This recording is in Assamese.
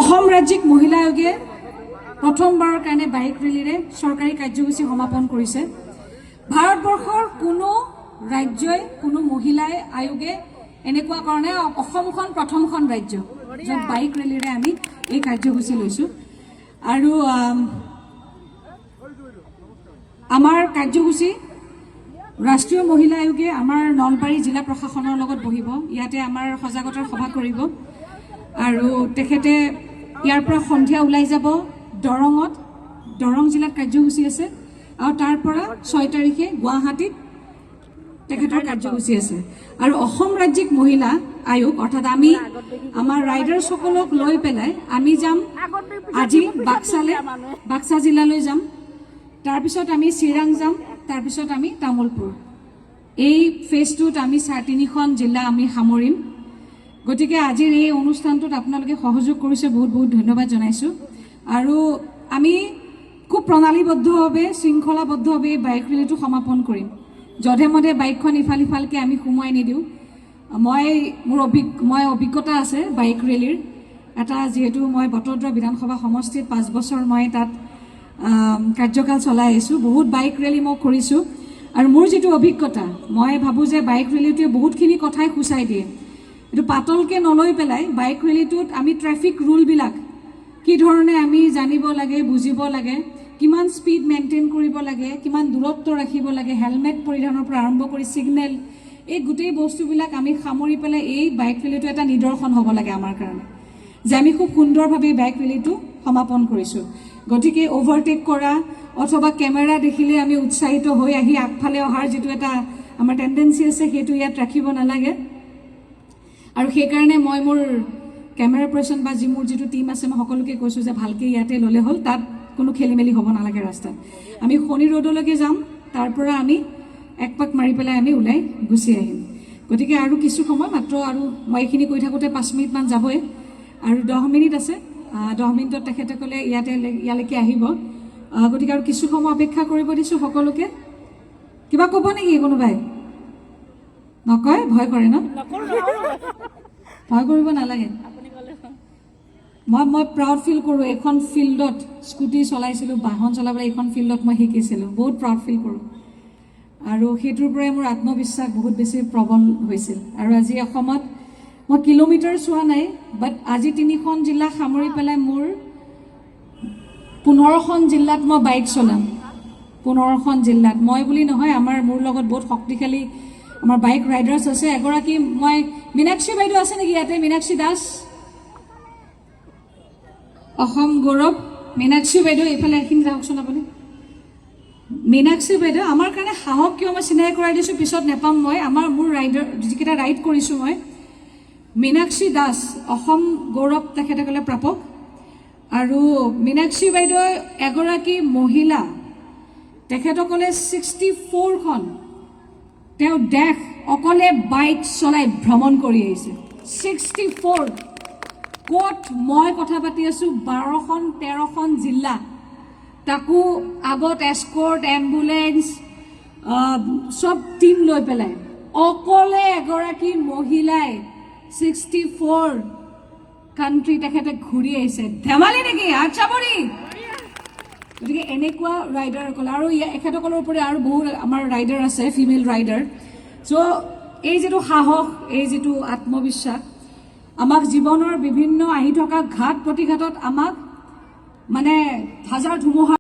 অসম ৰাজ্যিক মহিলা আয়োগে প্ৰথমবাৰৰ কাৰণে বাইক ৰেলীৰে চৰকাৰী কাৰ্যসূচী সমাপন কৰিছে। ভাৰতবৰ্ষৰ কোনো ৰাজ্যই কোনো মহিলা আয়োগে এনেকুৱা কাৰণে অসমখন প্ৰথমখন ৰাজ্য য'ত বাইক ৰেলীৰে আমি এই কাৰ্যসূচী লৈছোঁ। আৰু আমাৰ কাৰ্যসূচী ৰাষ্ট্ৰীয় মহিলা আয়োগে আমাৰ নলবাৰী জিলা প্ৰশাসনৰ লগত বহিব, ইয়াতে আমাৰ সজাগতাৰ সভা কৰিব আৰু তেখেতে ইয়াৰ পৰা সন্ধিয়া ওলাই যাব দৰঙত, দৰং জিলাত কাৰ্যসূচী আছে আৰু তাৰ পৰা 6 তাৰিখে গুৱাহাটীত তেখেতৰ কাৰ্যসূচী আছে। আৰু অসম ৰাজ্যিক মহিলা আয়োগ অৰ্থাৎ আমি আমাৰ ৰাইডাৰসকলক লৈ পেলাই আমি যাম আজি বাক্সা জিলালৈ যাম, তাৰপিছত আমি চিৰাং যাম, তাৰপিছত আমি তামোলপুৰ। এই ফেজটোত আমি 3.5খন জিলা আমি সামৰিম। গতিকে আজিৰ এই অনুষ্ঠানটোত আপোনালোকে সহযোগ কৰিছে, বহুত বহুত ধন্যবাদ জনাইছোঁ। আৰু আমি খুব প্ৰণালীবদ্ধভাৱে শৃংখলাবদ্ধভাৱে এই বাইক ৰেলীটো সমাপন কৰিম। যধে মধে বাইকখন ইফাল সিফালকৈ আমি সোমোৱাই নিদিওঁ। মোৰ অভিজ্ঞতা আছে বাইক ৰেলীৰ এটা, যিহেতু মই বটদ্ৰৱা বিধানসভা সমষ্টিত 5 বছৰ মই তাত কাৰ্যকাল চলাই আহিছোঁ, বহুত বাইক ৰেলী মই কৰিছোঁ। আৰু মোৰ যিটো অভিজ্ঞতা, মই ভাবোঁ যে বাইক ৰেলীটোৱে বহুতখিনি কথাই সূচাই দিয়ে। এইটো পাতলকৈ নলৈ পেলাই বাইক ৰেলীটোত আমি ট্ৰেফিক ৰুলবিলাক কি ধৰণে আমি জানিব লাগে, বুজিব লাগে, কিমান স্পীড মেইনটেইন কৰিব লাগে, কিমান দূৰত্ব ৰাখিব লাগে, হেলমেট পৰিধানৰ পৰা আৰম্ভ কৰি ছিগনেল, এই গোটেই বস্তুবিলাক আমি সামৰি পেলাই এই বাইক ৰেলীটো এটা নিদৰ্শন হ'ব লাগে আমাৰ কাৰণে, যে আমি খুব সুন্দৰভাৱে বাইক ৰেলীটো সমাপন কৰিছোঁ। গতিকে অভাৰটেক কৰা অথবা কেমেৰা দেখিলে আমি উৎসাহিত হৈ আহি আগফালে অহাৰ যিটো এটা আমাৰ টেণ্ডেঞ্চি আছে, সেইটো ইয়াত ৰাখিব নালাগে। আৰু সেইকাৰণে মই মোৰ কেমেৰা পাৰ্চন বা মোৰ যিটো টীম আছে, মই সকলোকে কৈছোঁ যে ভালকৈ ইয়াতে ল'লে হ'ল, তাত কোনো খেলি মেলি হ'ব নালাগে ৰাস্তাত। আমি শনি ৰোডলৈকে যাম, তাৰ পৰা আমি এক পাক মাৰি পেলাই আমি ওলাই গুচি আহিম। গতিকে আৰু কিছু সময় মাত্ৰ, আৰু মই এইখিনি কৈ থাকোঁতে 5 মিনিটমান যাবই, আৰু 10 মিনিট আছে। 10 মিনিটত তেখেতসকলে ইয়ালৈকে আহিব। গতিকে আৰু কিছু সময় অপেক্ষা কৰিব দিছোঁ সকলোকে। কিবা ক'ব নেকি কোনোবাই? নকয়? ভয় কৰে ন? ভয় কৰিব নালাগে। মই প্ৰাউড ফিল কৰোঁ। এইখন ফিল্ডত স্কুটি চলাইছিলোঁ, বাহন চলাবলৈ এইখন ফিল্ডত মই শিকিছিলোঁ, বহুত প্ৰাউড ফিল কৰোঁ। আৰু সেইটোৰ পৰাই মোৰ আত্মবিশ্বাস বহুত বেছি প্ৰবল হৈছিল। আৰু আজি অসমত মই কিলোমিটাৰ চোৱা নাই, বাট আজি 3খন জিলা সামৰি পেলাই মোৰ 15খন জিলাত মই বাইক চলাম। 15খন জিলাত মই বুলি নহয়, মোৰ লগত বহুত শক্তিশালী আমাৰ বাইক ৰাইডাৰ্ছ আছে। এগৰাকী মীনাক্ষী বাইদেউ আছে নেকি ইয়াতে? মীনাক্ষী দাস, অসম গৌৰৱ। মীনাক্ষী বাইদেউ এইফালে এইখিনি যাওকচোন আপুনি। মীনাক্ষী বাইদেউ আমাৰ কাৰণে সাহস, কিয় মই চিনাকি কৰাই দিছোঁ, পিছত নেপাম মই। মোৰ ৰাইডাৰ যিকেইটা ৰাইড কৰিছোঁ মই, মীনাক্ষী দাস অসম গৌৰৱ তেখেতসকলে প্ৰাপক। আৰু মীনাক্ষী বাইদেউ এগৰাকী মহিলা, তেখেতসকলে 64খন তেওঁ দেশ অকলে বাইক চলাই ভ্ৰমণ কৰি আহিছে। 64 ক'ত? মই কথা পাতি আছোঁ 12খন 13খন জিলা, তাকো আগত এস্কৰ্ট, এম্বুলেন্স, চব টীম লৈ পেলাই অকলে এগৰাকী মহিলাই 64 কাণ্ট্ৰি তেখেতে ঘূৰি আহিছে। ধেমালি নেকি? আচ্ছাবৰি। গতিকে এনেকুৱা ৰাইডাৰসকল, আৰু এখেতসকলৰ ওপৰত আৰু বহুত আমাৰ ৰাইডাৰ আছে, ফিমেল ৰাইডাৰ। চ' এই যিটো সাহস, এই যিটো আত্মবিশ্বাস, আমাক জীৱনৰ বিভিন্ন আহি থকা ঘাট প্ৰতিঘাতত আমাক হাজাৰ ধুমুহা